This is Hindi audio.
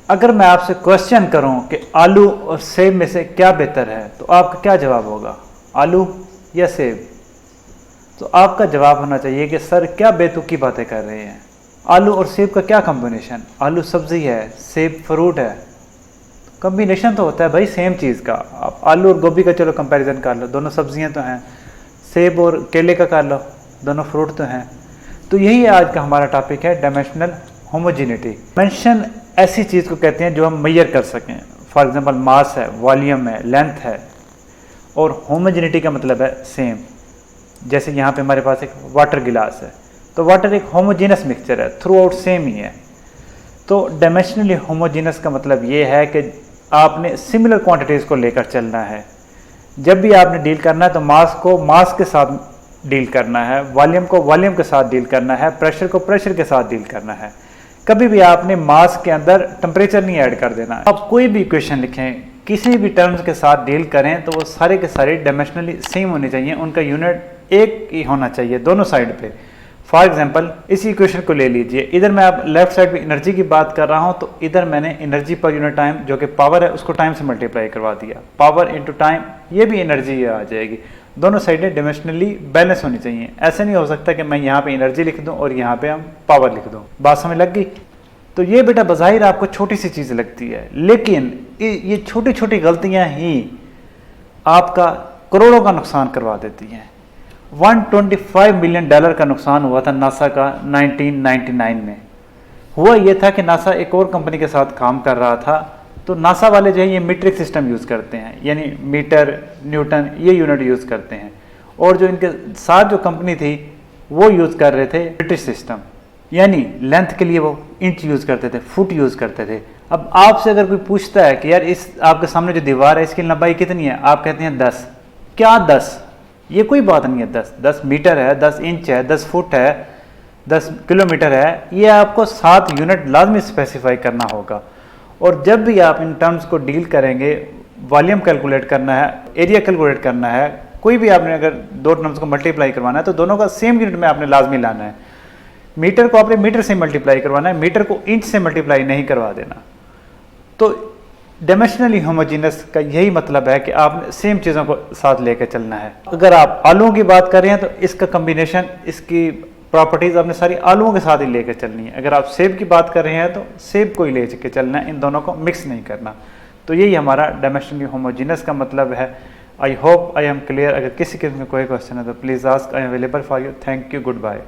अगर मैं आपसे क्वेश्चन करूं कि आलू और सेब में से क्या बेहतर है, तो आपका क्या जवाब होगा? आलू या सेब? तो आपका जवाब होना चाहिए कि सर क्या बेतुकी बातें कर रहे हैं, आलू और सेब का क्या कॉम्बिनेशन? आलू सब्जी है, सेब फ्रूट है। कॉम्बिनेशन तो होता है भाई सेम चीज़ का। आप आलू और गोभी का चलो कंपैरिजन कर लो, दोनों सब्जियां तो हैं। सेब और केले का कर लो, दोनों फ्रूट तो हैं। तो यही आज का हमारा टॉपिक है, डायमेंशनल होमोजीनिटी। डायमेंशन ऐसी चीज़ को कहते हैं जो हम मेजर कर सकें। फॉर एग्जांपल मास है, वॉल्यूम है, लेंथ है। और होमोजीनिटी का मतलब है सेम। जैसे यहाँ पे हमारे पास एक वाटर गिलास है, तो वाटर एक होमोजीनस मिक्सचर है, थ्रू आउट सेम ही है। तो डायमेंशनली होमोजीनस का मतलब ये है कि आपने सिमिलर क्वांटिटीज़ को लेकर चलना है। जब भी आपने डील करना है तो मास को मास के साथ डील करना है, वॉल्यूम को वॉल्यूम के साथ डील करना है, प्रेशर को प्रेशर के साथ डील करना है। कभी भी आपने मास के अंदर टेम्परेचर नहीं ऐड कर देना। आप कोई भी इक्वेशन लिखें, किसी भी टर्म्स के साथ डील करें, तो वो सारे के सारे डायमेंशनली सेम होने चाहिए। उनका यूनिट एक ही होना चाहिए दोनों साइड पे। फॉर एग्जाम्पल इस इक्वेशन को ले लीजिए, इधर मैं अब लेफ्ट साइड पे एनर्जी की बात कर रहा हूँ, तो इधर मैंने एनर्जी पर यूनिट टाइम जो कि पावर है उसको टाइम से मल्टीप्लाई करवा दिया। पावर इंटू टाइम, ये भी एनर्जी आ जाएगी। दोनों साइडें डायमेंशनली बैलेंस होनी चाहिए। ऐसे नहीं हो सकता कि मैं यहाँ पे एनर्जी लिख दूँ और यहाँ पे हम पावर लिख दूँ। बात समझ लग गई? तो ये बेटा बज़ाहिर आपको छोटी सी चीज़ लगती है, लेकिन ये छोटी छोटी गलतियाँ ही आपका करोड़ों का नुकसान करवा देती हैं। $125 मिलियन का नुकसान हुआ था नासा का 1999 में। हुआ ये था कि नासा एक और कंपनी के साथ काम कर रहा था, तो नासा वाले जो है ये मीट्रिक सिस्टम यूज़ करते हैं, यानी मीटर, न्यूटन, ये यूनिट यूज़ करते हैं। और जो इनके साथ जो कंपनी थी वो यूज़ कर रहे थे ब्रिटिश सिस्टम, यानी लेंथ के लिए वो इंच यूज़ करते थे, फुट यूज़ करते थे। अब आपसे अगर कोई पूछता है कि यार इस आपके सामने जो दीवार है इसकी लंबाई कितनी है, आप कहते हैं 10। क्या 10? ये कोई बात नहीं है। 10 मीटर है, 10 इंच है, 10 फुट है, 10 किलोमीटर है। ये आपको 7 यूनिट लाजमी स्पेसिफाई करना होगा। और जब भी आप इन टर्म्स को डील करेंगे, वॉल्यूम कैलकुलेट करना है, एरिया कैलकुलेट करना है, कोई भी आपने अगर दो टर्म्स को मल्टीप्लाई करवाना है तो दोनों का सेम यूनिट में आपने लाजमी लाना है। मीटर को आपने मीटर से मल्टीप्लाई करवाना है, मीटर को इंच से मल्टीप्लाई नहीं करवा देना। तो डायमेंशनली होमोजीनस का यही मतलब है कि आपने सेम चीज़ों को साथ लेकर चलना है। अगर आप आलूओं की बात कर रहे हैं तो इसका कम्बिनेशन, इसकी प्रॉपर्टीज़ आपने सारी आलूओं के साथ ही लेकर चलनी है। अगर आप सेब की बात कर रहे हैं तो सेब को ही ले के चलना है, इन दोनों को मिक्स नहीं करना। तो यही हमारा डायमेंशनली होमोजीनस का मतलब है। I hope I am clear. अगर किसी किस्म में कोई क्वेश्चन है तो please ask, I am available for you. Thank you, good bye.